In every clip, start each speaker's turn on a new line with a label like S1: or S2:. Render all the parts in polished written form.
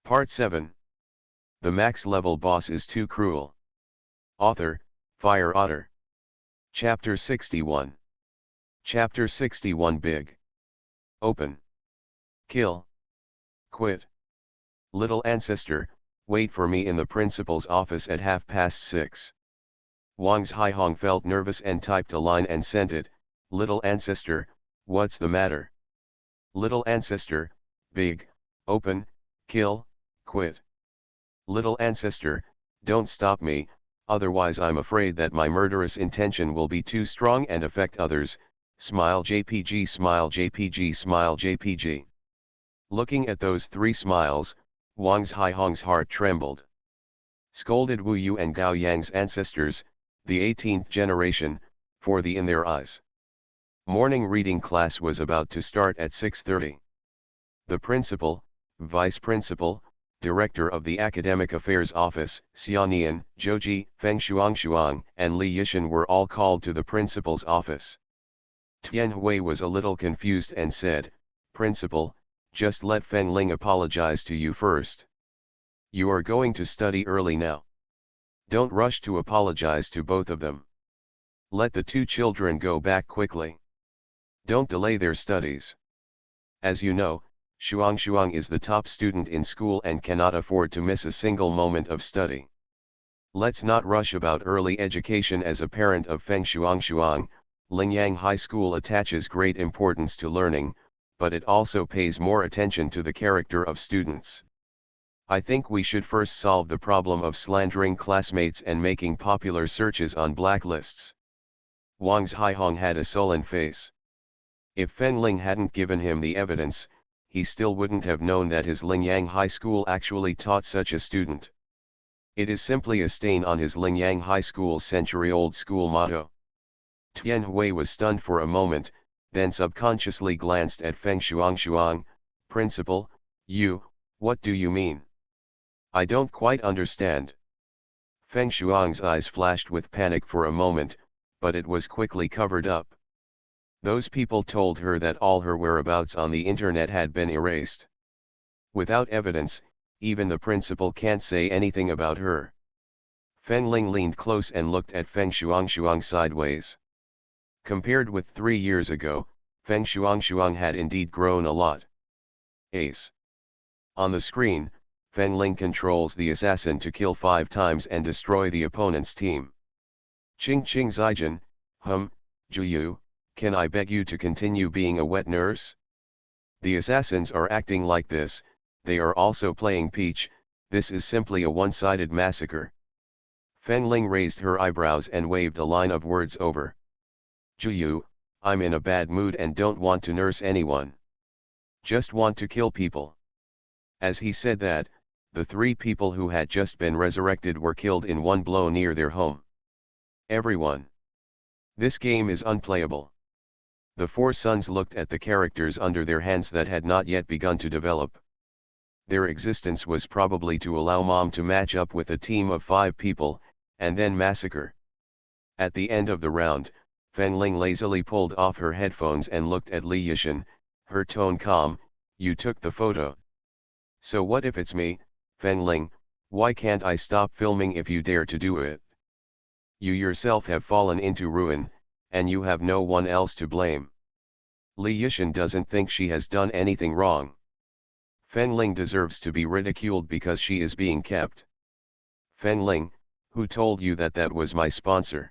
S1: Part 7. The max level boss is too cruel. Author, Fire Otter. Chapter 61. Chapter 61 Big. Open. Kill. Quit. Little ancestor, wait for me in the principal's office at 6:30. Wang's Haihong felt nervous and typed a line and sent it. Little ancestor, what's the matter? Little ancestor, big, open, kill, quit. Little ancestor, don't stop me, otherwise I'm afraid that my murderous intention will be too strong and affect others. Smile JPG, smile JPG, smile JPG. Looking at those three smiles, Wang's Haihong's heart trembled. Scolded Wu Yu and Gao Yang's ancestors, the 18th generation, for the in their eyes. Morning reading class was about to start at 6:30. The principal, vice principal, director of the Academic Affairs Office, Xianian, Zhouji, Feng Shuang, and Li Yishan were all called to the principal's office. Tian Hui was a little confused and said, "Principal, just let Feng Ling apologize to you first. You are going to study early now. Don't rush to apologize to both of them. Let the two children go back quickly. Don't delay their studies. As you know, Shuang is the top student in school and cannot afford to miss a single moment of study. Let's not rush about early education. As a parent of Feng Shuang, Lingyang High School attaches great importance to learning, but it also pays more attention to the character of students. I think we should first solve the problem of slandering classmates and making popular searches on blacklists." Wang's Haihong had a sullen face. If Feng Ling hadn't given him the evidence, he still wouldn't have known that his Lingyang High School actually taught such a student. It is simply a stain on his Lingyang High School's century-old school motto. Tian Hui was stunned for a moment, then subconsciously glanced at Feng Shuang. "Principal, what do you mean? I don't quite understand." Feng Shuang's eyes flashed with panic for a moment, but it was quickly covered up. Those people told her that all her whereabouts on the internet had been erased. Without evidence, even the principal can't say anything about her. Feng Ling leaned close and looked at Feng Shuang sideways. Compared with 3 years ago, Feng Shuang had indeed grown a lot. Ace. On the screen, Feng Ling controls the assassin to kill 5 times and destroy the opponent's team. Ching Zijin, Juyu, can I beg you to continue being a wet nurse? The assassins are acting like this, they are also playing Peach, this is simply a one-sided massacre. Feng Ling raised her eyebrows and waved a line of words over. Juyu, I'm in a bad mood and don't want to nurse anyone. Just want to kill people. As he said that, the 3 people who had just been resurrected were killed in one blow near their home. Everyone. This game is unplayable. The 4 sons looked at the characters under their hands that had not yet begun to develop. Their existence was probably to allow Mom to match up with a team of 5 people, and then massacre. At the end of the round, Feng Ling lazily pulled off her headphones and looked at Li Yishan, her tone calm, "You took the photo. So what if it's me, Feng Ling, why can't I stop filming if you dare to do it? You yourself have fallen into ruin, and you have no one else to blame. Li Yishan doesn't think she has done anything wrong. Feng Ling deserves to be ridiculed because she is being kept. Feng Ling, who told you that that was my sponsor?"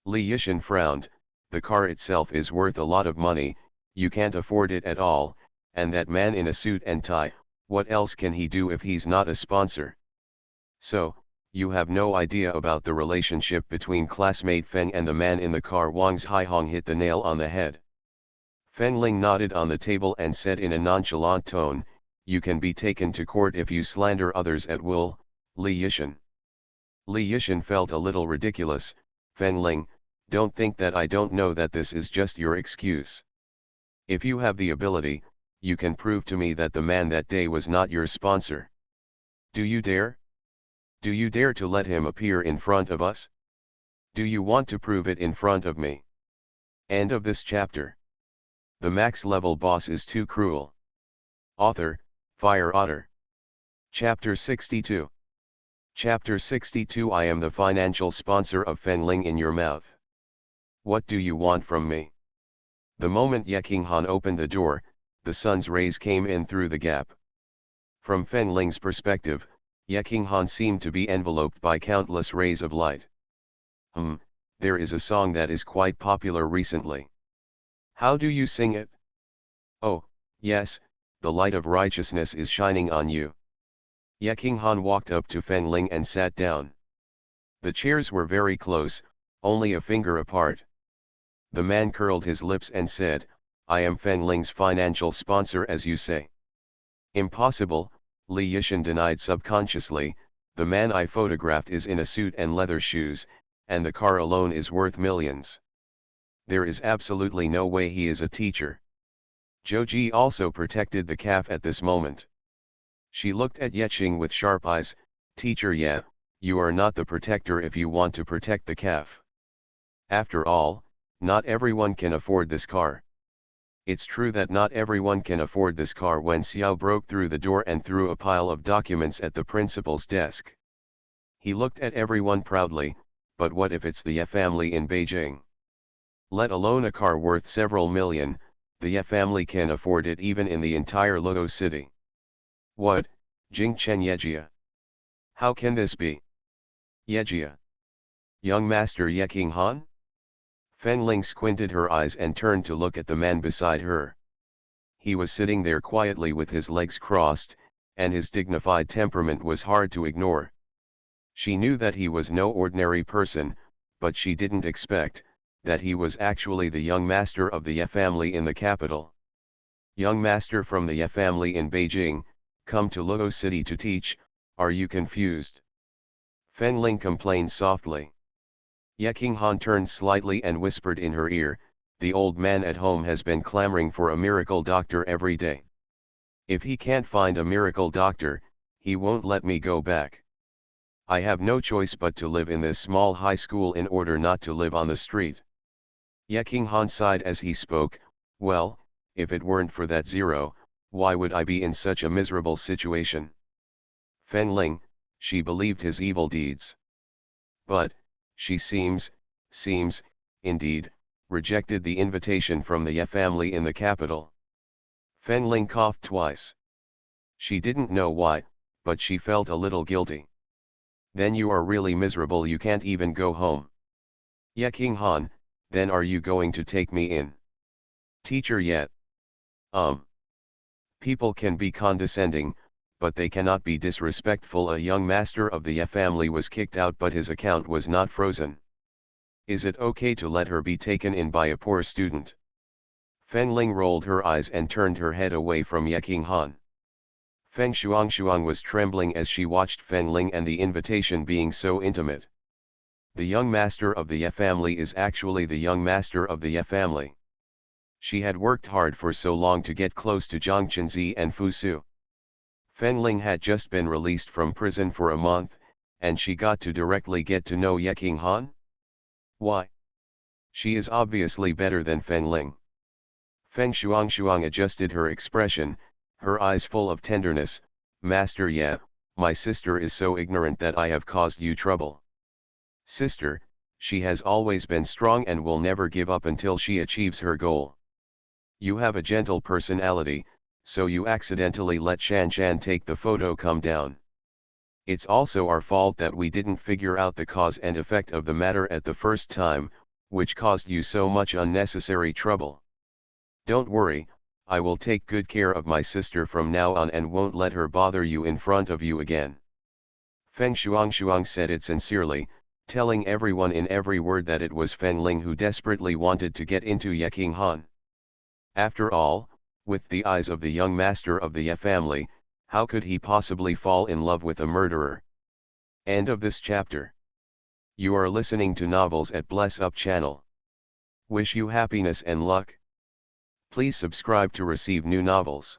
S1: Li Yishan frowned, "The car itself is worth a lot of money, you can't afford it at all, and that man in a suit and tie, what else can he do if he's not a sponsor? So, you have no idea about the relationship between classmate Feng and the man in the car." Wang's Haihong hit the nail on the head. Feng Ling nodded on the table and said in a nonchalant tone, "You can be taken to court if you slander others at will, Li Yishan." Li Yishan felt a little ridiculous. "Feng Ling, don't think that I don't know that this is just your excuse. If you have the ability, you can prove to me that the man that day was not your sponsor. Do you dare? Do you dare to let him appear in front of us? Do you want to prove it in front of me?" End of this chapter. The max level boss is too cruel. Author, Fire Otter. Chapter 62. Chapter 62. I am the financial sponsor of Fenling in your mouth. What do you want from me? The moment Ye King Han opened the door, the sun's rays came in through the gap. From Fenling's perspective, Ye King Han seemed to be enveloped by countless rays of light. There is a song that is quite popular recently. How do you sing it? Oh, yes, the light of righteousness is shining on you. Ye King Han walked up to Fenling and sat down. The chairs were very close, only a finger apart. The man curled his lips and said, I am Fenling's financial sponsor as you say. Impossible, Li Yishan denied subconsciously, the man I photographed is in a suit and leather shoes, and the car alone is worth millions. There is absolutely no way he is a teacher. Joji also protected the calf at this moment. She looked at Yeching with sharp eyes. Teacher Ye, you are not the protector if you want to protect the calf. After all, not everyone can afford this car. It's true that not everyone can afford this car when Xiao broke through the door and threw a pile of documents at the principal's desk. He looked at everyone proudly, but what if it's the Ye family in Beijing? Let alone a car worth several million, the Ye family can afford it even in the entire Luo city. What, Jingchen Yejia? How can this be? Yejia? Young Master Ye King Han? Fenling squinted her eyes and turned to look at the man beside her. He was sitting there quietly with his legs crossed, and his dignified temperament was hard to ignore. She knew that he was no ordinary person, but she didn't expect that he was actually the young master of the Ye family in the capital. Young master from the Ye family in Beijing, come to Luo City to teach, are you confused? Fenling complained softly. Ye King Han turned slightly and whispered in her ear, the old man at home has been clamoring for a miracle doctor every day. If he can't find a miracle doctor, he won't let me go back. I have no choice but to live in this small high school in order not to live on the street. Ye King Han sighed as he spoke, well, if it weren't for that zero, why would I be in such a miserable situation? Fenling, she believed his evil deeds. But, she seems, indeed, rejected the invitation from the Ye family in the capital. Fenling coughed twice. She didn't know why, but she felt a little guilty. Then you are really miserable, you can't even go home. Ye King Han, then are you going to take me in? Teacher Ye. People can be condescending, but they cannot be disrespectful. A young master of the Ye family was kicked out, but his account was not frozen. Is it okay to let her be taken in by a poor student? Fenling rolled her eyes and turned her head away from Ye King Han. Feng Shuang was trembling as she watched Fenling and the invitation being so intimate. The young master of the Ye family is actually the young master of the Ye family. She had worked hard for so long to get close to Zhang Qinzi and Fu Su. Fenling had just been released from prison for a month, and she got to directly get to know Ye King Han? Why? She is obviously better than Fenling. Feng Shuang adjusted her expression, her eyes full of tenderness. Master Ye, my sister is so ignorant that I have caused you trouble. Sister, she has always been strong and will never give up until she achieves her goal. You have a gentle personality, so you accidentally let Shan take the photo come down. It's also our fault that we didn't figure out the cause and effect of the matter at the first time, which caused you so much unnecessary trouble. Don't worry, I will take good care of my sister from now on and won't let her bother you in front of you again. Feng Shuang said it sincerely, telling everyone in every word that it was Fenling who desperately wanted to get into Ye King Han. After all, with the eyes of the young master of the Ye family, how could he possibly fall in love with a murderer? End of this chapter. You are listening to Novels at Bless Up channel. Wish you happiness and luck. Please subscribe to receive new novels.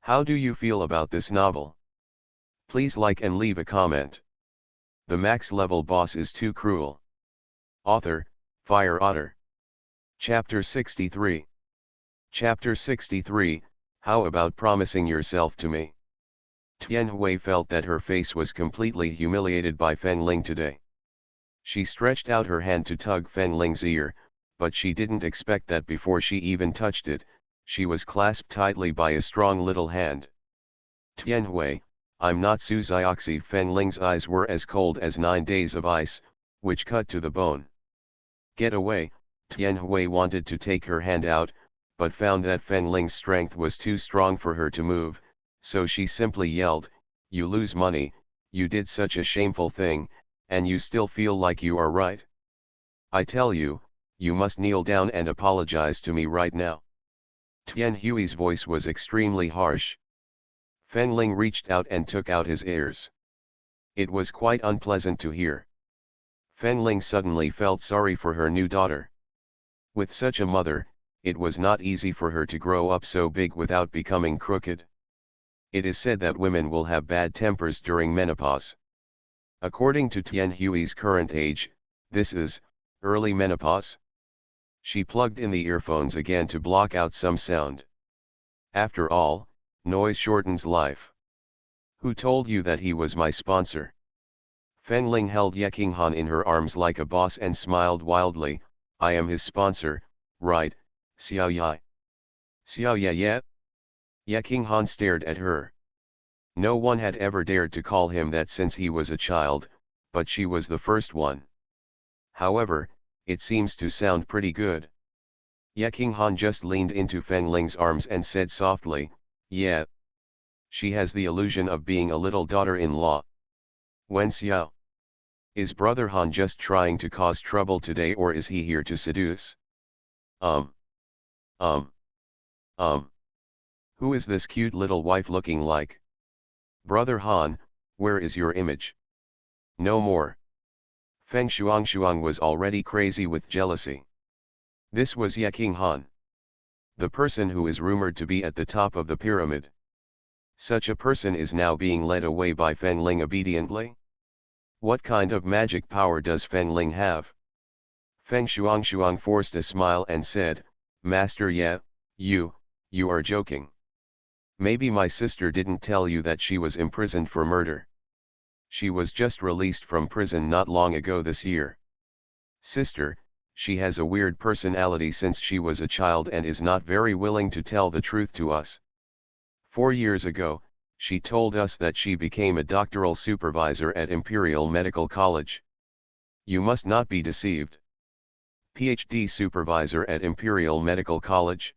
S1: How do you feel about this novel? Please like and leave a comment. The max level boss is too cruel. Author, Fire Otter. Chapter 63. Chapter 63, How about promising yourself to me? Tian Hui felt that her face was completely humiliated by Fen Ling today. She stretched out her hand to tug Fen Ling's ear, but she didn't expect that before she even touched it, she was clasped tightly by a strong little hand. Tian Hui, I'm not Su Zioxi. Fen Ling's eyes were as cold as 9 days of ice, which cut to the bone. Get away. Tian Hui wanted to take her hand out, but found that Fen Ling's strength was too strong for her to move, so she simply yelled, "You lose money, you did such a shameful thing, and you still feel like you are right? I tell you, you must kneel down and apologize to me right now." Tian Hui's voice was extremely harsh. Fen Ling reached out and took out his ears. It was quite unpleasant to hear. Fen Ling suddenly felt sorry for her new daughter. With such a mother, it was not easy for her to grow up so big without becoming crooked. It is said that women will have bad tempers during menopause. According to Tian Hui's current age, this is early menopause. She plugged in the earphones again to block out some sound. After all, noise shortens life. Who told you that he was my sponsor? Fen Ling held Ye Qinghan in her arms like a boss and smiled wildly, I am his sponsor, right, Xiao Yai? Xiao Ye? Ye Qinghan stared at her. No one had ever dared to call him that since he was a child, but she was the first one. However, it seems to sound pretty good. Ye Qinghan just leaned into Fen Ling's arms and said softly, yeah. She has the illusion of being a little daughter-in-law. Wen Xiao. Is Brother Han just trying to cause trouble today, or is he here to seduce? Um. Who is this cute little wife looking like? Brother Han, where is your image? No more. Feng Shuang was already crazy with jealousy. This was Ye Qinghan, the person who is rumored to be at the top of the pyramid. Such a person is now being led away by Fen Ling obediently? What kind of magic power does Fen Ling have? Feng Shuang forced a smile and said, Master Ye, you are joking. Maybe my sister didn't tell you that she was imprisoned for murder. She was just released from prison not long ago this year. Sister, she has a weird personality since she was a child and is not very willing to tell the truth to us. 4 years ago, she told us that she became a doctoral supervisor at Imperial Medical College. You must not be deceived. PhD supervisor at Imperial Medical College?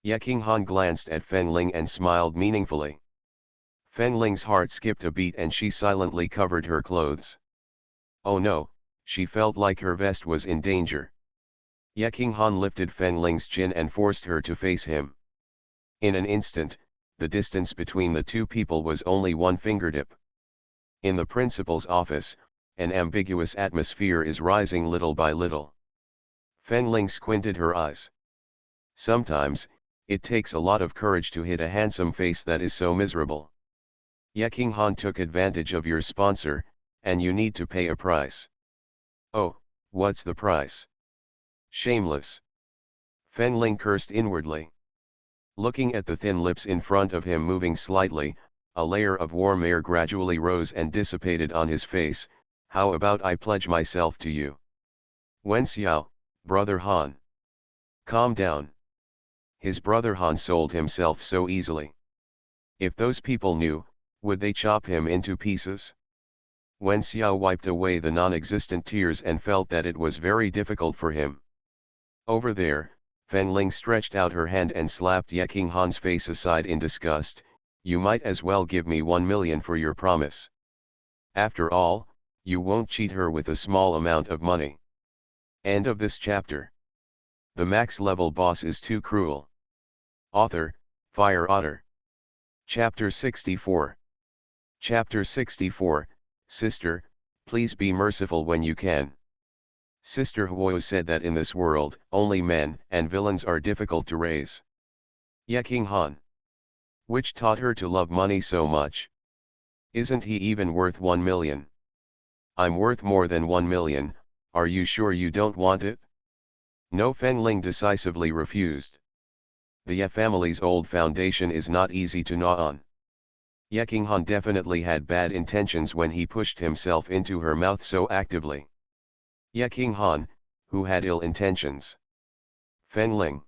S1: Ye Qinghan glanced at Fen Ling and smiled meaningfully. Fen Ling's heart skipped a beat and she silently covered her clothes. Oh no, she felt like her vest was in danger. Ye Qinghan lifted Fen Ling's chin and forced her to face him. In an instant, the distance between the two people was only 1 fingertip. In the principal's office, an ambiguous atmosphere is rising little by little. Fen Ling squinted her eyes. Sometimes, it takes a lot of courage to hit a handsome face that is so miserable. Ye Qinghan took advantage of your sponsor, and you need to pay a price. Oh, what's the price? Shameless. Fen Ling cursed inwardly. Looking at the thin lips in front of him moving slightly, a layer of warm air gradually rose and dissipated on his face. How about I pledge myself to you? Wen Xiao, Brother Han. Calm down. His brother Han sold himself so easily. If those people knew, would they chop him into pieces? Wen Xiao wiped away the non-existent tears and felt that it was very difficult for him. Over there, Fen Ling stretched out her hand and slapped Ye Qinghan's face aside in disgust. You might as well give me 1 million for your promise. After all, you won't cheat her with a small amount of money. End of this chapter. The max level boss is too cruel. Author, Fire Otter. Chapter 64. Chapter 64, Sister, please be merciful when you can. Sister Huo said that in this world, only men and villains are difficult to raise. Ye Qinghan. Which taught her to love money so much? Isn't he even worth 1 million? I'm worth more than 1 million, are you sure you don't want it? No, Fen Ling decisively refused. The Ye family's old foundation is not easy to gnaw on. Ye Qinghan definitely had bad intentions when he pushed himself into her mouth so actively. Ye Qinghan, who had ill intentions. Feng Ling.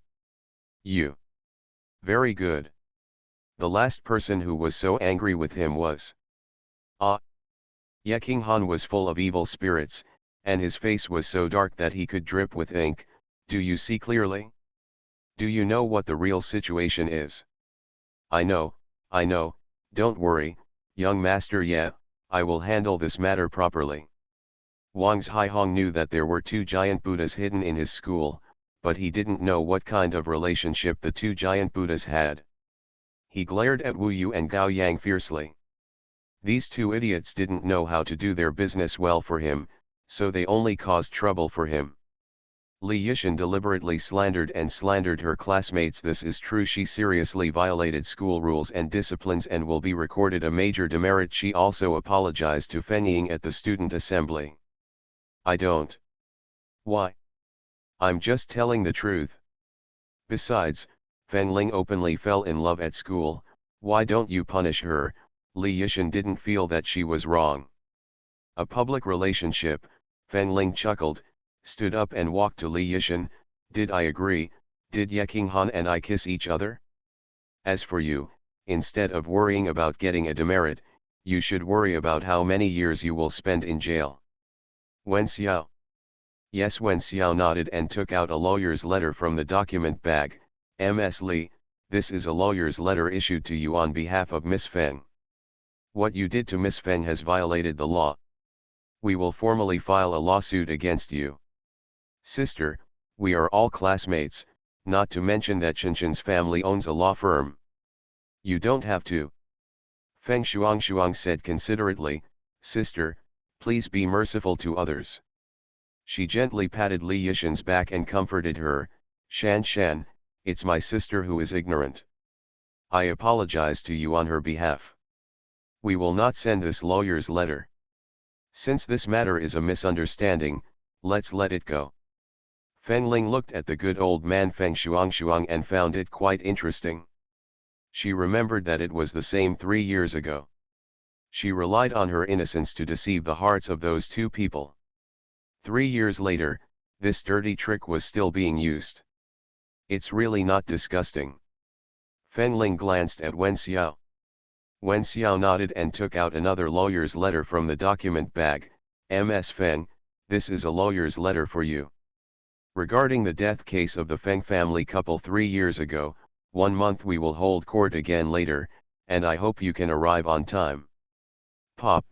S1: You. Very good. The last person who was so angry with him was. Ah. Ye Qinghan was full of evil spirits, and his face was so dark that he could drip with ink. Do you see clearly? Do you know what the real situation is? I know, don't worry, young master Ye, I will handle this matter properly. Wang's Haihong knew that there were two giant Buddhas hidden in his school, but he didn't know what kind of relationship the two giant Buddhas had. He glared at Wu Yu and Gao Yang fiercely. These two idiots didn't know how to do their business well for him, so they only caused trouble for him. Li Yishan deliberately slandered her classmates. This is true. She seriously violated school rules and disciplines and will be recorded a major demerit. She also apologized to Feng Ying at the student assembly. I don't. Why? I'm just telling the truth. Besides, Feng Ling openly fell in love at school. Why don't you punish her? Li Yishan didn't feel that she was wrong. A public relationship, Feng Ling chuckled, stood up and walked to Li Yishan. Did I agree? Did Ye Qinghan and I kiss each other? As for you, instead of worrying about getting a demerit, you should worry about how many years you will spend in jail. Wen Xiao. Yes, Wen Xiao nodded and took out a lawyer's letter from the document bag. Ms. Li, this is a lawyer's letter issued to you on behalf of Miss Feng. What you did to Miss Feng has violated the law. We will formally file a lawsuit against you. Sister, we are all classmates, not to mention that Qinchen's family owns a law firm. You don't have to. Feng Shuang said considerately, Sister, please be merciful to others. She gently patted Li Yishan's back and comforted her. Shan, it's my sister who is ignorant. I apologize to you on her behalf. We will not send this lawyer's letter. Since this matter is a misunderstanding, let's let it go. Feng Ling looked at the good old man Feng Shuang and found it quite interesting. She remembered that it was the same 3 years ago. She relied on her innocence to deceive the hearts of those two people. 3 years later, this dirty trick was still being used. It's really not disgusting. Feng Ling glanced at Wen Xiao. Wen Xiao nodded and took out another lawyer's letter from the document bag. Ms. Feng, this is a lawyer's letter for you. Regarding the death case of the Feng family couple 3 years ago, 1 month we will hold court again later, and I hope you can arrive on time. Pop,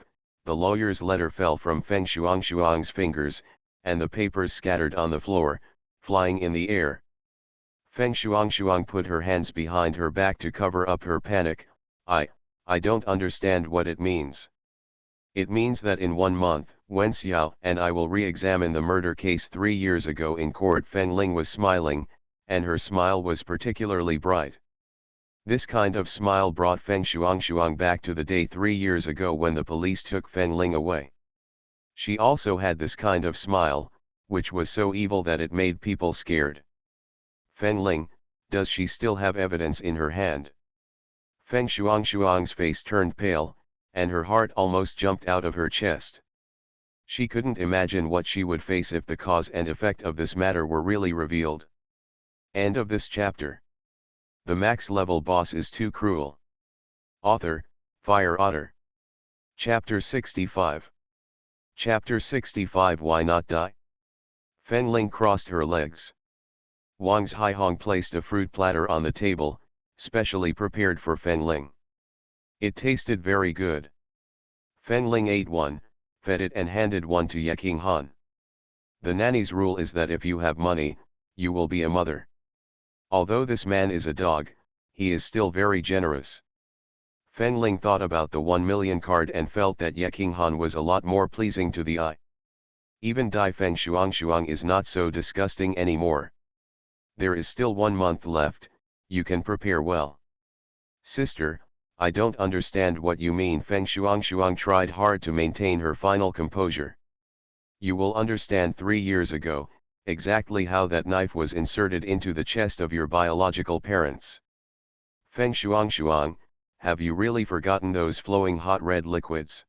S1: the lawyer's letter fell from Feng Shuang's fingers, and the papers scattered on the floor, flying in the air. Feng Shuang put her hands behind her back to cover up her panic. I don't understand what it means. It means that in 1 month, Wen Xiao and I will re-examine the murder case 3 years ago in court. Feng Ling was smiling, and her smile was particularly bright. This kind of smile brought Feng Shuang back to the day 3 years ago when the police took Feng Ling away. She also had this kind of smile, which was so evil that it made people scared. Feng Ling, does she still have evidence in her hand? Feng Shuang's face turned pale, and her heart almost jumped out of her chest. She couldn't imagine what she would face if the cause and effect of this matter were really revealed. End of this chapter. The max level boss is too cruel. Author, Fire Otter. Chapter 65. Chapter 65. Why not die? Feng Ling crossed her legs. Wang's Haihong placed a fruit platter on the table, specially prepared for Feng Ling. It tasted very good. Feng Ling ate one, fed it and handed one to Ye Qinghan. The nanny's rule is that if you have money, you will be a mother. Although this man is a dog, he is still very generous. Feng Ling thought about the 1 million card and felt that Ye Qinghan was a lot more pleasing to the eye. Even Dai Feng Shuang is not so disgusting anymore. There is still 1 month left, you can prepare well. Sister, I don't understand what you mean. Feng Shuang tried hard to maintain her final composure. You will understand 3 years ago, exactly how that knife was inserted into the chest of your biological parents. Feng Shuang, have you really forgotten those flowing hot red liquids?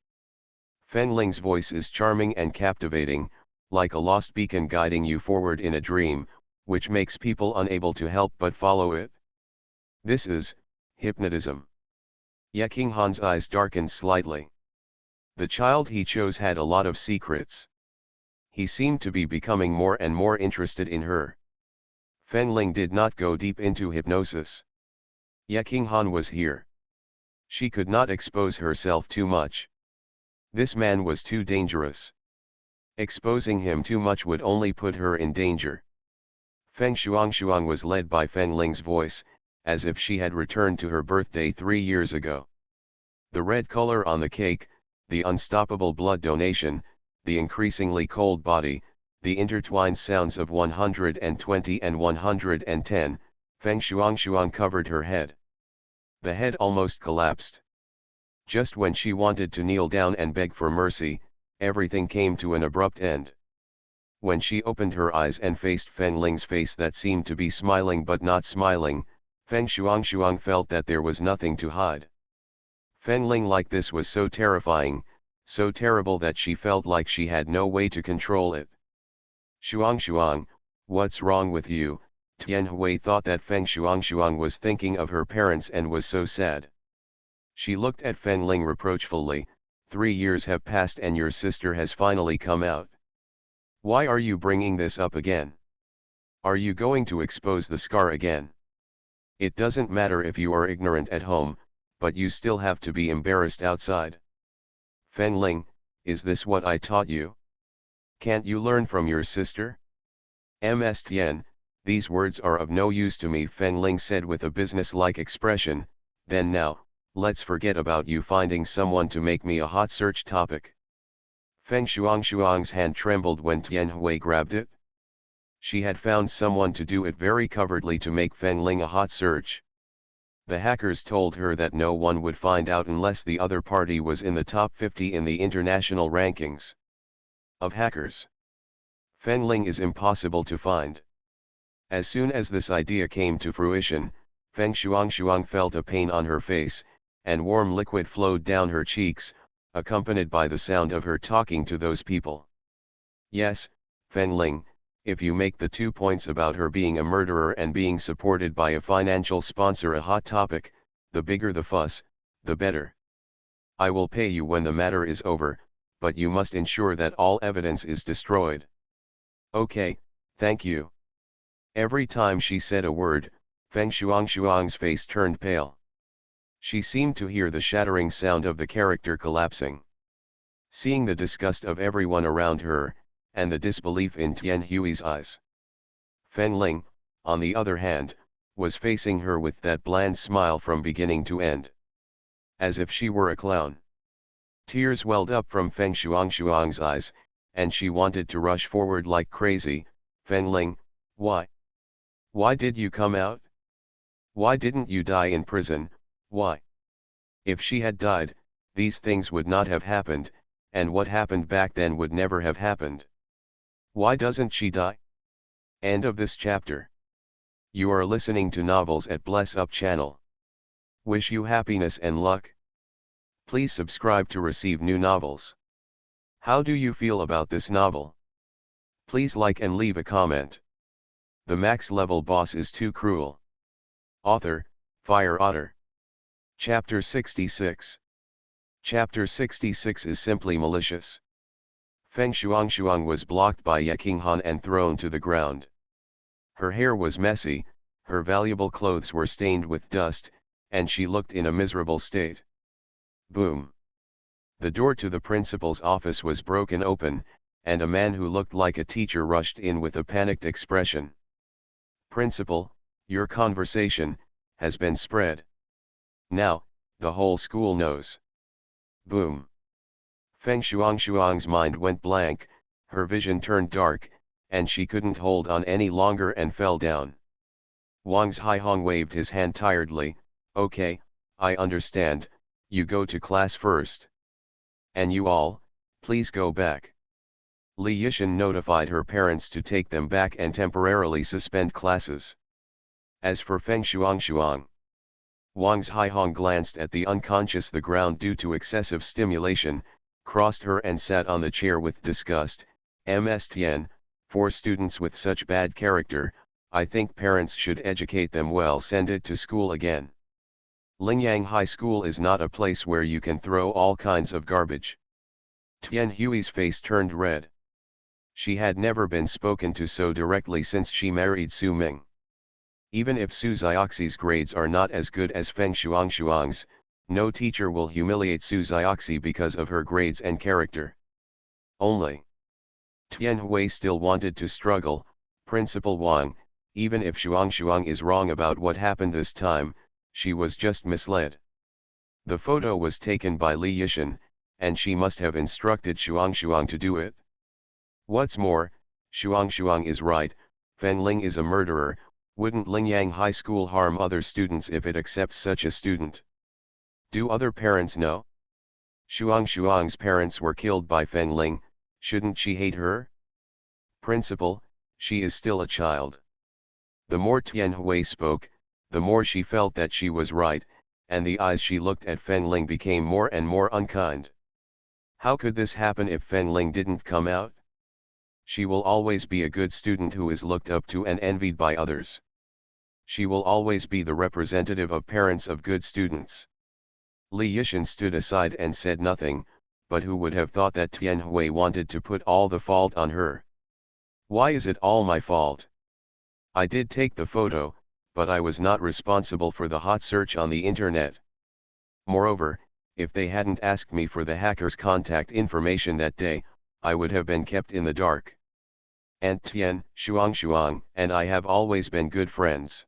S1: Fen Ling's voice is charming and captivating, like a lost beacon guiding you forward in a dream, which makes people unable to help but follow it. This is hypnotism. Ye King Han's eyes darkened slightly. The child he chose had a lot of secrets. He seemed to be becoming more and more interested in her. Fen Ling did not go deep into hypnosis. Ye King Han was here. She could not expose herself too much. This man was too dangerous. Exposing him too much would only put her in danger. Feng Shuang was led by Fen Ling's voice, as if she had returned to her birthday 3 years ago. The red color on the cake, the unstoppable blood donation, the increasingly cold body, the intertwined sounds of 120 and 110, Feng Shuang covered her head. The head almost collapsed. Just when she wanted to kneel down and beg for mercy, everything came to an abrupt end. When she opened her eyes and faced Fen Ling's face that seemed to be smiling but not smiling, Feng Shuang felt that there was nothing to hide. Fen Ling like this was so terrifying, so terrible that she felt like she had no way to control it. Shuang, what's wrong with you? Tian Hui thought that Feng Shuang was thinking of her parents and was so sad. She looked at Fen Ling reproachfully. 3 years have passed and your sister has finally come out. Why are you bringing this up again? Are you going to expose the scar again? It doesn't matter if you are ignorant at home, but you still have to be embarrassed outside. Fen Ling, is this what I taught you? Can't you learn from your sister? Ms. Tian, these words are of no use to me, Fen Ling said with a business-like expression. Then now, let's forget about you finding someone to make me a hot search topic. Feng Shuang's hand trembled when Tian Hui grabbed it. She had found someone to do it very covertly to make Fen Ling a hot search. The hackers told her that no one would find out unless the other party was in the top 50 in the international rankings of hackers. Fen Ling is impossible to find. As soon as this idea came to fruition, Feng Shuang felt a pain on her face, and warm liquid flowed down her cheeks, accompanied by the sound of her talking to those people. Yes, Fen Ling, if you make the 2 points about her being a murderer and being supported by a financial sponsor a hot topic, the bigger the fuss, the better. I will pay you when the matter is over, but you must ensure that all evidence is destroyed. Okay, thank you. Every time she said a word, Feng Shuang's face turned pale. She seemed to hear the shattering sound of the character collapsing. Seeing the disgust of everyone around her, and the disbelief in Tian Hui's eyes. Fen Ling, on the other hand, was facing her with that bland smile from beginning to end. As if she were a clown. Tears welled up from Feng Shuang's eyes, and she wanted to rush forward like crazy. Fen Ling, why? Why did you come out? Why didn't you die in prison? Why? If she had died, these things would not have happened, and what happened back then would never have happened. Why doesn't she die? End of this chapter. You are listening to Novels at Bless Up channel. Wish you happiness and luck. Please subscribe to receive new novels. How do you feel about this novel? Please like and leave a comment. The max level boss is too cruel. Author, Fire Otter. Chapter 66. Chapter 66 is simply malicious. Feng Shuang was blocked by Ye King Han and thrown to the ground. Her hair was messy, her valuable clothes were stained with dust, and she looked in a miserable state. Boom. The door to the principal's office was broken open, and a man who looked like a teacher rushed in with a panicked expression. Principal, your conversation has been spread. Now, the whole school knows. Boom. Feng Shuang's mind went blank, her vision turned dark, and she couldn't hold on any longer and fell down. Wang's Haihong waved his hand tiredly. Okay, I understand, you go to class first. And you all, please go back. Li Yishan notified her parents to take them back and temporarily suspend classes. As for Feng Shuang, Wang's Haihong glanced at the unconscious the ground due to excessive stimulation, crossed her and sat on the chair with disgust. Ms. Tian, for students with such bad character, I think parents should educate them well, send it to school again. Lingyang High School is not a place where you can throw all kinds of garbage. Tian Hui's face turned red. She had never been spoken to so directly since she married Su Ming. Even if Su Zioxi's grades are not as good as Feng Shuang's, no teacher will humiliate Su Zioxi because of her grades and character. Only. Tian Hui still wanted to struggle. Principal Wang, even if Shuang is wrong about what happened this time, she was just misled. The photo was taken by Li Yishan, and she must have instructed Shuang to do it. What's more, Shuang is right, Feng Ling is a murderer. Wouldn't Lingyang High School harm other students if it accepts such a student? Do other parents know? Shuang's parents were killed by Feng Ling, shouldn't she hate her? Principal, she is still a child. The more Tian Hui spoke, the more she felt that she was right, and the eyes she looked at Feng Ling became more and more unkind. How could this happen if Feng Ling didn't come out? She will always be a good student who is looked up to and envied by others. She will always be the representative of parents of good students. Li Yishan stood aside and said nothing, but who would have thought that Tian Hui wanted to put all the fault on her? Why is it all my fault? I did take the photo, but I was not responsible for the hot search on the internet. Moreover, if they hadn't asked me for the hacker's contact information that day, I would have been kept in the dark. And Tian, Shuang, and I have always been good friends.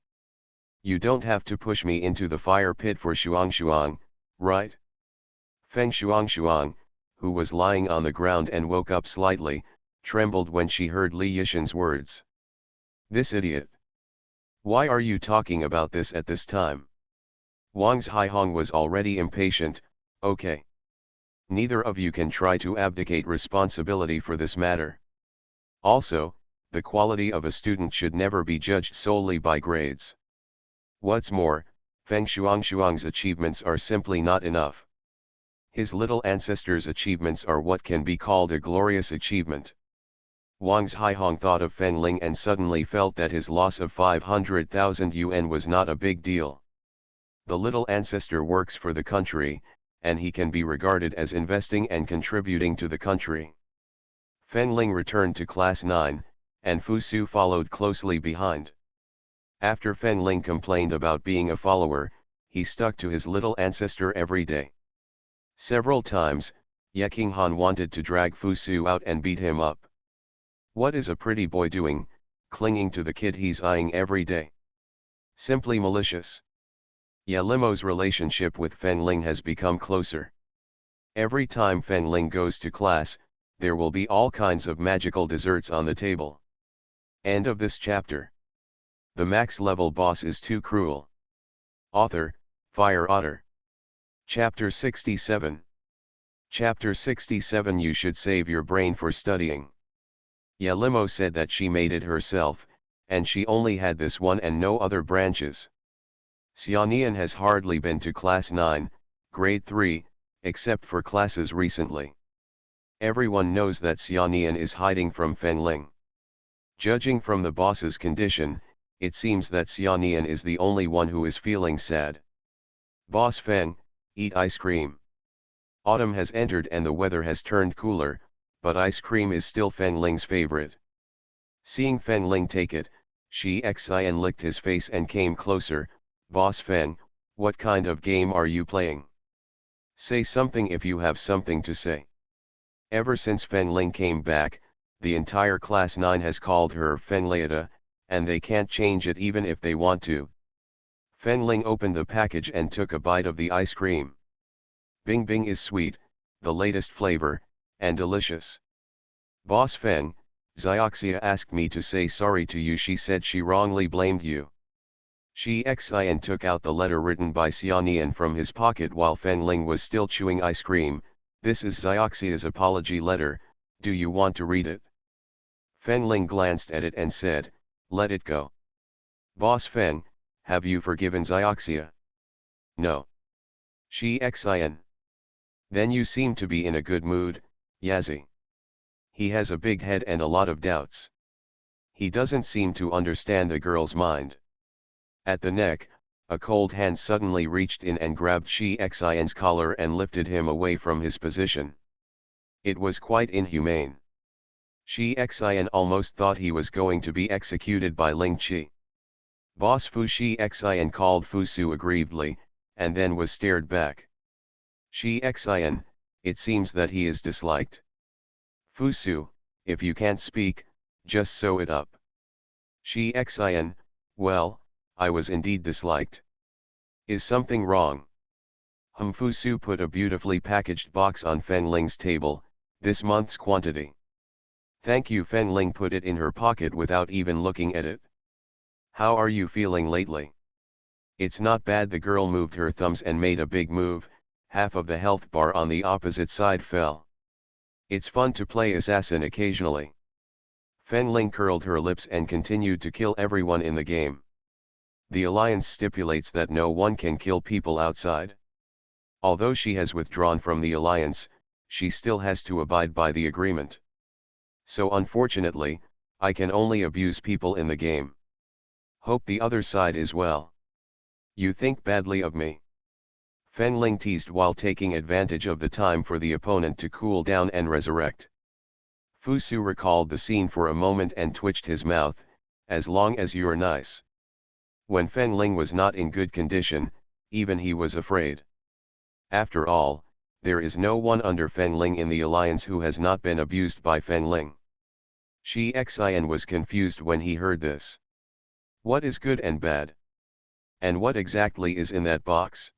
S1: You don't have to push me into the fire pit for Shuang, right? Feng Shuang, who was lying on the ground and woke up slightly, trembled when she heard Li Yishan's words. This idiot. Why are you talking about this at this time? Wang's Haihong was already impatient. Okay. Neither of you can try to abdicate responsibility for this matter. Also, the quality of a student should never be judged solely by grades. What's more, Feng Shuang's achievements are simply not enough. His little ancestor's achievements are what can be called a glorious achievement. Wang's Haihong thought of Feng Ling and suddenly felt that his loss of 500,000 yuan was not a big deal. The little ancestor works for the country, and he can be regarded as investing and contributing to the country. Feng Ling returned to class 9, and Fu Su followed closely behind. After Feng Ling complained about being a follower, he stuck to his little ancestor every day. Several times, Ye Qinghan wanted to drag Fu Su out and beat him up. What is a pretty boy doing, clinging to the kid he's eyeing every day? Simply malicious. Ye Limo's relationship with Feng Ling has become closer. Every time Feng Ling goes to class, there will be all kinds of magical desserts on the table. End of this chapter. The max level boss is too cruel. Author, Fire Otter. Chapter 67. Chapter 67. You should save your brain for studying. Ye Limo said that she made it herself, and she only had this one and no other branches. Xianian has hardly been to class 9, grade 3, except for classes recently. Everyone knows that Xianian is hiding from Feng Ling. Judging from the boss's condition, it seems that Xianian is the only one who is feeling sad. Boss Feng, eat ice cream. Autumn has entered and the weather has turned cooler, but ice cream is still Feng Ling's favorite. Seeing Feng Ling take it, Xian licked his face and came closer. Boss Feng, what kind of game are you playing? Say something if you have something to say. Ever since Feng Ling came back, the entire class 9 has called her Feng Leota, and they can't change it even if they want to. Feng Ling opened the package and took a bite of the ice cream. Bing Bing is sweet, the latest flavor, and delicious. Boss Feng, Zioxia asked me to say sorry to you. She said she wrongly blamed you. Xian took out the letter written by Xianian from his pocket while Feng Ling was still chewing ice cream. This is Zioxia's apology letter, do you want to read it? Feng Ling glanced at it and said, let it go. Boss Feng, have you forgiven Zioxia? No. She xin. Then you seem to be in a good mood, Yazzie. He has a big head and a lot of doubts. He doesn't seem to understand the girl's mind. At the neck, a cold hand suddenly reached in and grabbed Shi Xin's collar and lifted him away from his position. It was quite inhumane. Shi Xin almost thought he was going to be executed by Ling Qi. Boss Fu Shi Xin called Fu Su aggrievedly, and then was stared back. Shi Xin, it seems that he is disliked. Fu Su, if you can't speak, just sew it up. Shi Xin, well, I was indeed disliked. Is something wrong? Fu Su put a beautifully packaged box on Feng Ling's table, this month's quantity. Thank you. Feng Ling put it in her pocket without even looking at it. How are you feeling lately? It's not bad. The girl moved her thumbs and made a big move, half of the health bar on the opposite side fell. It's fun to play assassin occasionally. Feng Ling curled her lips and continued to kill everyone in the game. The alliance stipulates that no one can kill people outside. Although she has withdrawn from the alliance, she still has to abide by the agreement. So unfortunately, I can only abuse people in the game. Hope the other side is well. You think badly of me? Feng Ling teased while taking advantage of the time for the opponent to cool down and resurrect. Fu Su recalled the scene for a moment and twitched his mouth, as long as you're nice. When Feng Ling was not in good condition, even he was afraid. After all, there is no one under Feng Ling in the alliance who has not been abused by Feng Ling. Shi Xin was confused when he heard this. What is good and bad? And what exactly is in that box?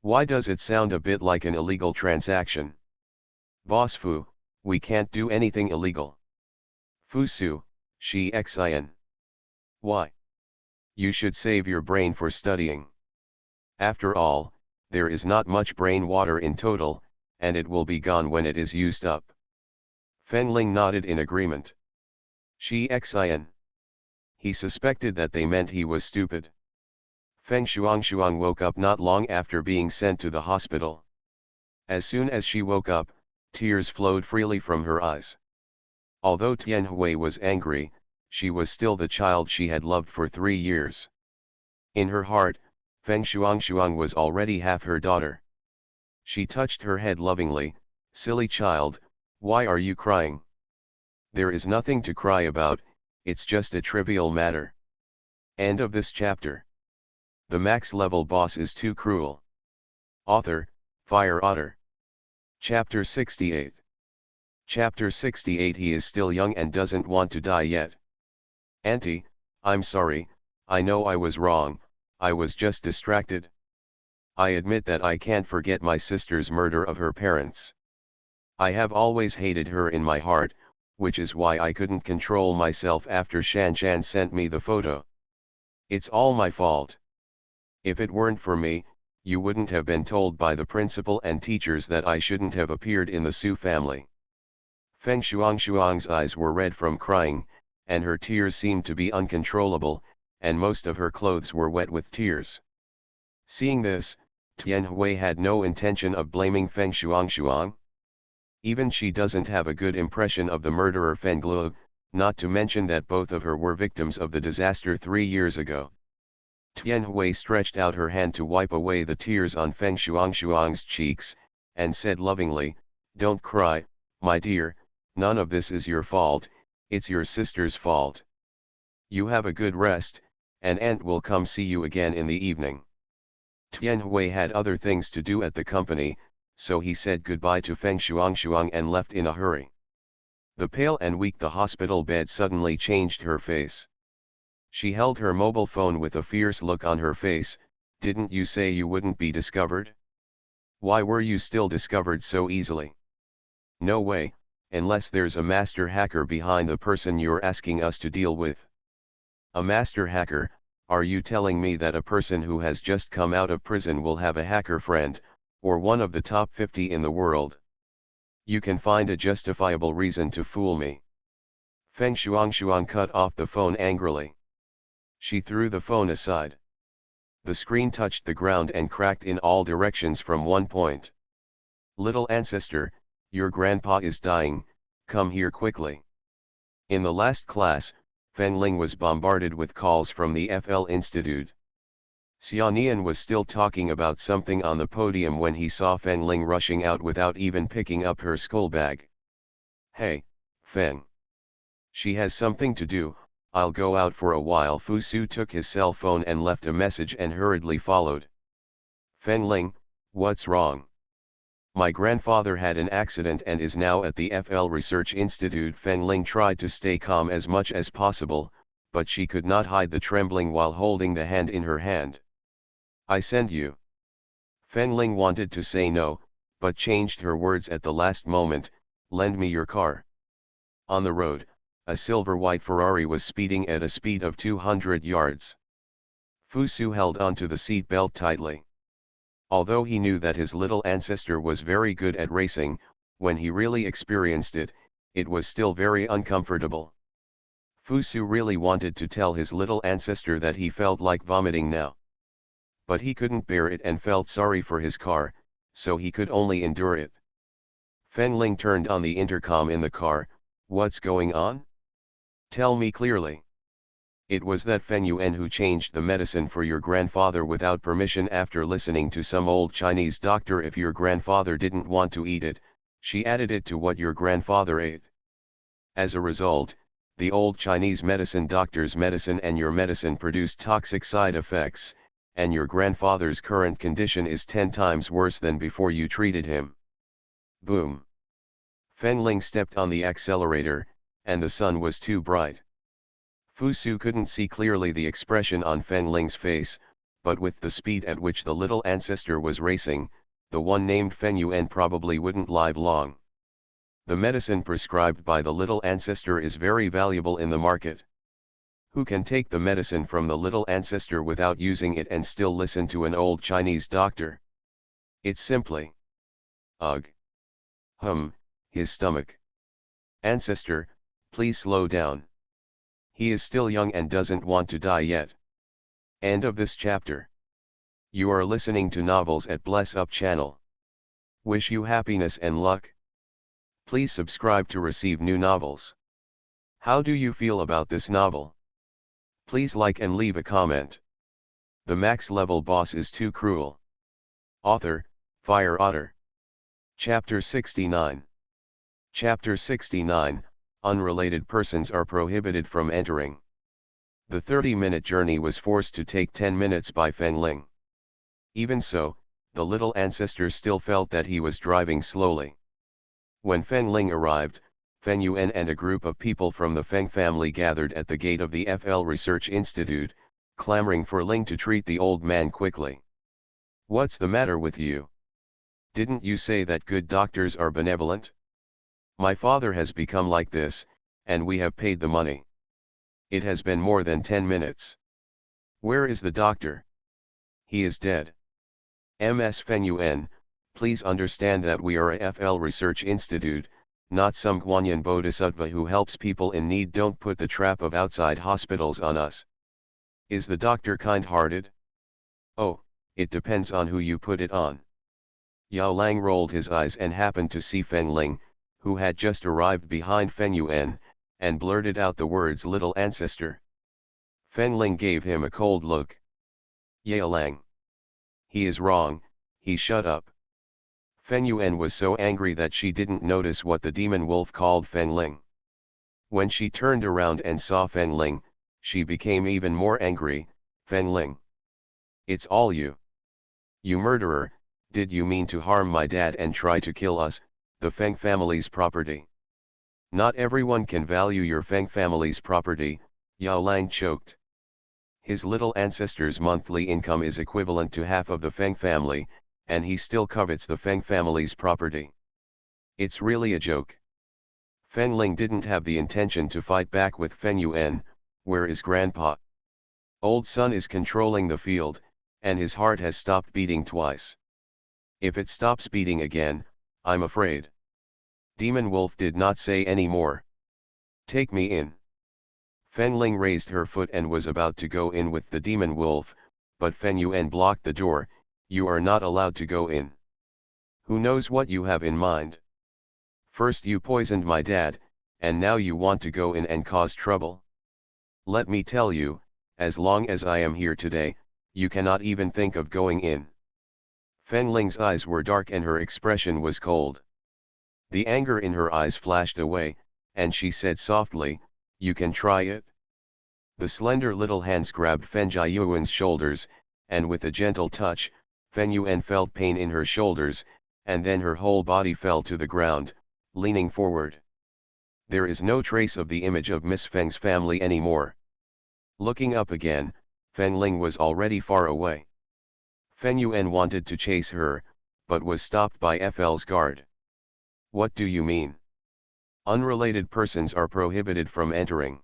S1: Why does it sound a bit like an illegal transaction? Boss Fu, we can't do anything illegal. Fu Su, Shi Xin. Why? You should save your brain for studying. After all, there is not much brain water in total, and it will be gone when it is used up. Feng Ling nodded in agreement. Shi Xin. He suspected that they meant he was stupid. Feng Shuang woke up not long after being sent to the hospital. As soon as she woke up, tears flowed freely from her eyes. Although Tian Hui was angry, she was still the child she had loved for 3 years. In her heart, Feng Shuang was already half her daughter. She touched her head lovingly. Silly child, why are you crying? There is nothing to cry about, it's just a trivial matter. End of this chapter. The max level boss is too cruel. Author, Fire Otter. Chapter 68. Chapter 68. He is still young and doesn't want to die yet. Auntie, I'm sorry, I know I was wrong, I was just distracted. I admit that I can't forget my sister's murder of her parents. I have always hated her in my heart, which is why I couldn't control myself after Shan sent me the photo. It's all my fault. If it weren't for me, you wouldn't have been told by the principal and teachers that I shouldn't have appeared in the Su family. Feng Shuang's eyes were red from crying, and her tears seemed to be uncontrollable, and most of her clothes were wet with tears. Seeing this, Tian Hui had no intention of blaming Feng Shuang. Even she doesn't have a good impression of the murderer Feng Gluo, not to mention that both of her were victims of the disaster 3 years ago. Tian Hui stretched out her hand to wipe away the tears on Feng Shuang's cheeks, and said lovingly, "Don't cry, my dear, none of this is your fault, it's your sister's fault. You have a good rest, and Aunt will come see you again in the evening." Tian Hui had other things to do at the company, so he said goodbye to Feng Shuang and left in a hurry. The pale and weak the hospital bed suddenly changed her face. She held her mobile phone with a fierce look on her face. Didn't you say you wouldn't be discovered? Why were you still discovered so easily? No way, unless there's a master hacker behind the person you're asking us to deal with. A master hacker? Are you telling me that a person who has just come out of prison will have a hacker friend, or one of the top 50 in the world? You can find a justifiable reason to fool me. Feng Shuang cut off the phone angrily. She threw the phone aside. The screen touched the ground and cracked in all directions from one point. Little ancestor, your grandpa is dying, come here quickly. In the last class, Feng Ling was bombarded with calls from the FL Institute. Xianian was still talking about something on the podium when he saw Feng Ling rushing out without even picking up her school bag. Hey, Feng. She has something to do, I'll go out for a while. Fu Su took his cell phone and left a message and hurriedly followed. Feng Ling, what's wrong? My grandfather had an accident and is now at the FL Research Institute. Feng Ling tried to stay calm as much as possible, but she could not hide the trembling while holding the hand in her hand. I send you. Feng Ling wanted to say no, but changed her words at the last moment, lend me your car. On the road, a silver-white Ferrari was speeding at a speed of 200 yards. Fu Su held onto the seat belt tightly. Although he knew that his little ancestor was very good at racing, when he really experienced it, it was still very uncomfortable. Fu Su really wanted to tell his little ancestor that he felt like vomiting now. But he couldn't bear it and felt sorry for his car, so he could only endure it. Feng Ling turned on the intercom in the car. What's going on? Tell me clearly. It was that Feng Yuan who changed the medicine for your grandfather without permission after listening to some old Chinese doctor. If your grandfather didn't want to eat it, she added it to what your grandfather ate. As a result, the old Chinese medicine doctor's medicine and your medicine produced toxic side effects, and your grandfather's current condition is 10 times worse than before you treated him. Boom. Feng Ling stepped on the accelerator, and the sun was too bright. Fu Su couldn't see clearly the expression on Feng Ling's face, but with the speed at which the little ancestor was racing, the one named Feng Yuan probably wouldn't live long. The medicine prescribed by the little ancestor is very valuable in the market. Who can take the medicine from the little ancestor without using it and still listen to an old Chinese doctor? It's simply. Ugh. His stomach. Ancestor, please slow down. He is still young and doesn't want to die yet. End of this chapter. You are listening to Novels at Bless Up channel. Wish you happiness and luck. Please subscribe to receive new novels. How do you feel about this novel? Please like and leave a comment. The max level boss is too cruel. Author, Fire Otter. Chapter 69. Chapter 69, Unrelated persons are prohibited from entering. The 30-minute journey was forced to take 10 minutes by Feng Ling. Even so, the little ancestor still felt that he was driving slowly. When Feng Ling arrived, Feng Yuan and a group of people from the Feng family gathered at the gate of the FL Research Institute, clamoring for Ling to treat the old man quickly. What's the matter with you? Didn't you say that good doctors are benevolent? My father has become like this, and we have paid the money. It has been more than 10 minutes. Where is the doctor? He is dead. Ms. Feng Yuan, please understand that we are a FL Research Institute, not some Guanyin Bodhisattva who helps people in need. Don't put the trap of outside hospitals on us. Is the doctor kind-hearted? Oh, it depends on who you put it on. Yao Lang rolled his eyes and happened to see Feng Ling, who had just arrived behind Feng Yuan, and blurted out the words little ancestor. Feng Ling gave him a cold look. Yao Lang. He is wrong, he shut up. Feng Yuan was so angry that she didn't notice what the demon wolf called Feng Ling. When she turned around and saw Feng Ling, she became even more angry. Feng Ling. It's all you. You murderer, did you mean to harm my dad and try to kill us, the Feng family's property? Not everyone can value your Feng family's property, Yao Lang choked. His little ancestor's monthly income is equivalent to half of the Feng family, and he still covets the Feng family's property. It's really a joke. Feng Ling didn't have the intention to fight back with Feng Yuan. Where is Grandpa? Old son is controlling the field, and his heart has stopped beating twice. If it stops beating again, I'm afraid. Demon Wolf did not say any more. Take me in. Feng Ling raised her foot and was about to go in with the Demon Wolf, but Feng Yuan blocked the door. You are not allowed to go in. Who knows what you have in mind? First you poisoned my dad, and now you want to go in and cause trouble? Let me tell you, as long as I am here today, you cannot even think of going in. Feng Ling's eyes were dark and her expression was cold. The anger in her eyes flashed away, and she said softly, "You can try it." The slender little hands grabbed Feng Jiayuan's shoulders, and with a gentle touch, Feng Yuan felt pain in her shoulders, and then her whole body fell to the ground, leaning forward. There is no trace of the image of Miss Feng's family anymore. Looking up again, Feng Ling was already far away. Feng Yuan wanted to chase her, but was stopped by FL's guard. What do you mean? Unrelated persons are prohibited from entering.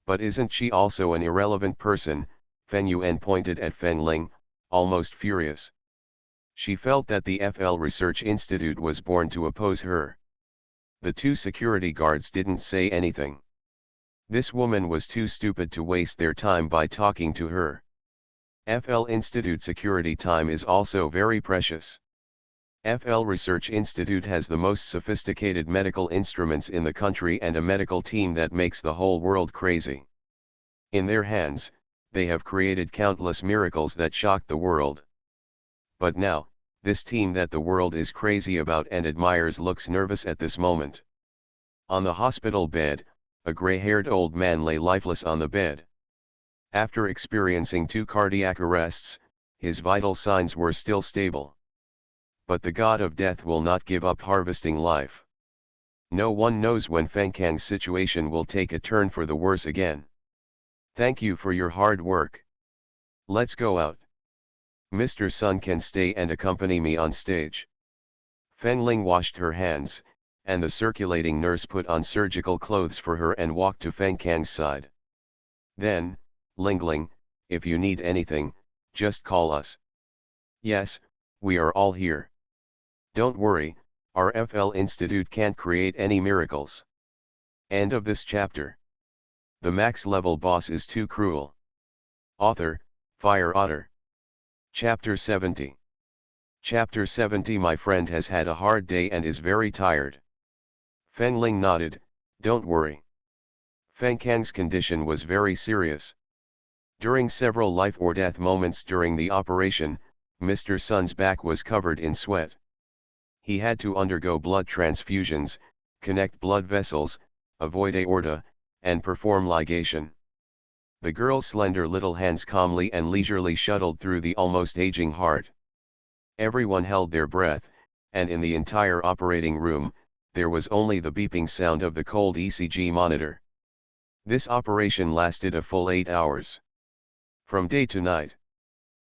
S1: But isn't she also an irrelevant person? Feng Yuan pointed at Feng Ling, almost furious. She felt that the FL Research Institute was born to oppose her. The two security guards didn't say anything. This woman was too stupid to waste their time by talking to her. FL Institute security time is also very precious. FL Research Institute has the most sophisticated medical instruments in the country and a medical team that makes the whole world crazy. In their hands, they have created countless miracles that shocked the world. But now, this team that the world is crazy about and admires looks nervous at this moment. On the hospital bed, a gray-haired old man lay lifeless on the bed. After experiencing 2 cardiac arrests, his vital signs were still stable. But the god of death will not give up harvesting life. No one knows when Feng Kang's situation will take a turn for the worse again. Thank you for your hard work. Let's go out. Mr. Sun can stay and accompany me on stage. Feng Ling washed her hands, and the circulating nurse put on surgical clothes for her and walked to Feng Kang's side. Then, Lingling, if you need anything, just call us. Yes, we are all here. Don't worry, our FL Institute can't create any miracles. End of this chapter. The max level boss is too cruel. Author, Fire Otter. Chapter 70. Chapter 70. My friend has had a hard day and is very tired. Feng Ling nodded, don't worry. Feng Kang's condition was very serious. During several life or death moments during the operation, Mr. Sun's back was covered in sweat. He had to undergo blood transfusions, connect blood vessels, avoid aorta, and perform ligation. The girl's slender little hands calmly and leisurely shuttled through the almost aging heart. Everyone held their breath, and in the entire operating room, there was only the beeping sound of the cold ECG monitor. This operation lasted a full 8 hours. From day to night.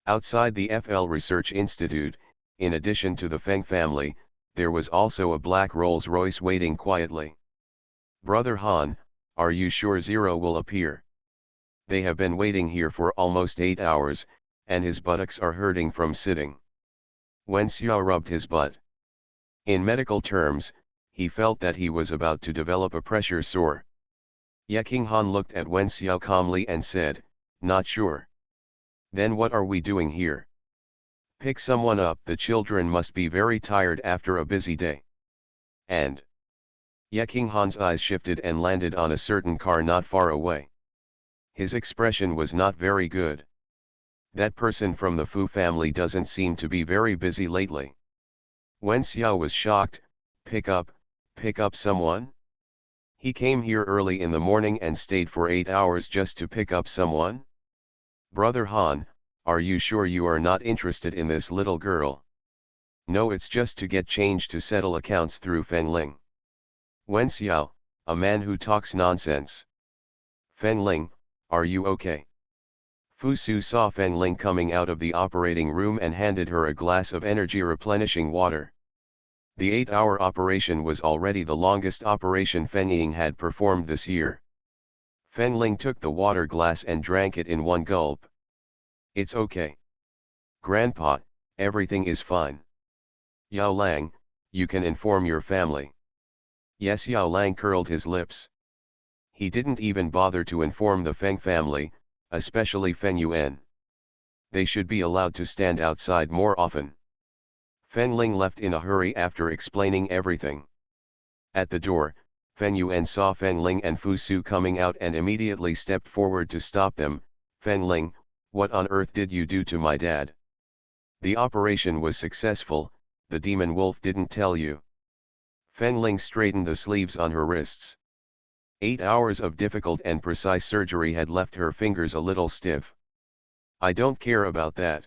S1: Outside the FL Research Institute, in addition to the Feng family, there was also a black Rolls-Royce waiting quietly. Brother Han, are you sure Zero will appear? They have been waiting here for almost 8 hours, and his buttocks are hurting from sitting. Wen Xiao rubbed his butt. In medical terms, he felt that he was about to develop a pressure sore. Ye King Han looked at Wen Xiao calmly and said, not sure. Then what are we doing here? Pick someone up. The children must be very tired after a busy day. And Ye King Han's eyes shifted and landed on a certain car not far away. His expression was not very good. That person from the Fu family doesn't seem to be very busy lately. Wen Xiao was shocked. Pick up someone? He came here early in the morning and stayed for 8 hours just to pick up someone? Brother Han, are you sure you are not interested in this little girl? No, it's just to get change to settle accounts through Feng Ling. Wen Xiao, a man who talks nonsense. Feng Ling, are you okay? Fu Su saw Feng Ling coming out of the operating room and handed her a glass of energy replenishing water. The 8-hour operation was already the longest operation Feng Ying had performed this year. Feng Ling took the water glass and drank it in one gulp. It's okay. Grandpa, everything is fine. Yao Lang, you can inform your family. Yes, Yao Lang curled his lips. He didn't even bother to inform the Feng family, especially Feng Yuan. They should be allowed to stand outside more often. Feng Ling left in a hurry after explaining everything. At the door, Feng Yuan saw Feng Ling and Fu Su coming out and immediately stepped forward to stop them. Feng Ling, what on earth did you do to my dad? The operation was successful, the demon wolf didn't tell you. Feng Ling straightened the sleeves on her wrists. 8 hours of difficult and precise surgery had left her fingers a little stiff. I don't care about that.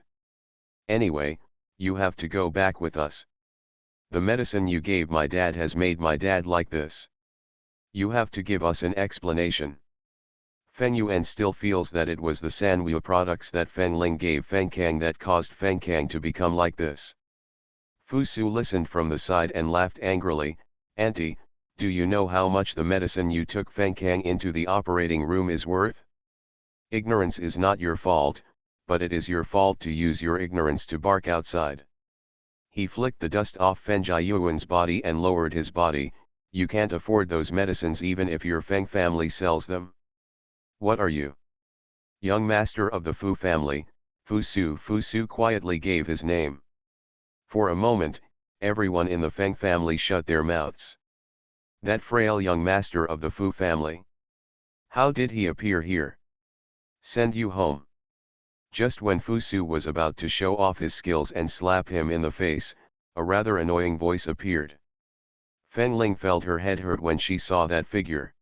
S1: Anyway, you have to go back with us. The medicine you gave my dad has made my dad like this. You have to give us an explanation. Feng Yuan still feels that it was the Sanwu products that Feng Ling gave Feng Kang that caused Feng Kang to become like this. Fu Su listened from the side and laughed angrily. Auntie, do you know how much the medicine you took Feng Kang into the operating room is worth? Ignorance is not your fault, but it is your fault to use your ignorance to bark outside. He flicked the dust off Feng Jiayuan's body and lowered his body. You can't afford those medicines even if your Feng family sells them. What are you? Young master of the Fu family, Fu Su. Fu Su quietly gave his name. For a moment, everyone in the Feng family shut their mouths. That frail young master of the Fu family. How did he appear here? Send you home. Just when Fu Su was about to show off his skills and slap him in the face, a rather annoying voice appeared. Feng Ling felt her head hurt when she saw that figure.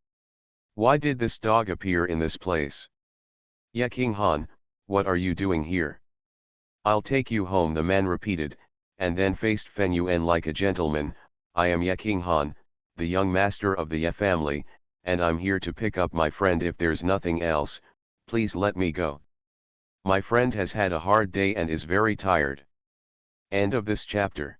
S1: Why did this dog appear in this place? Ye King Han, what are you doing here? I'll take you home, the man repeated, and then faced Feng Yuan like a gentleman. I am Ye King Han, the young master of the Ye family, and I'm here to pick up my friend. If there's nothing else, please let me go. My friend has had a hard day and is very tired. End of this chapter.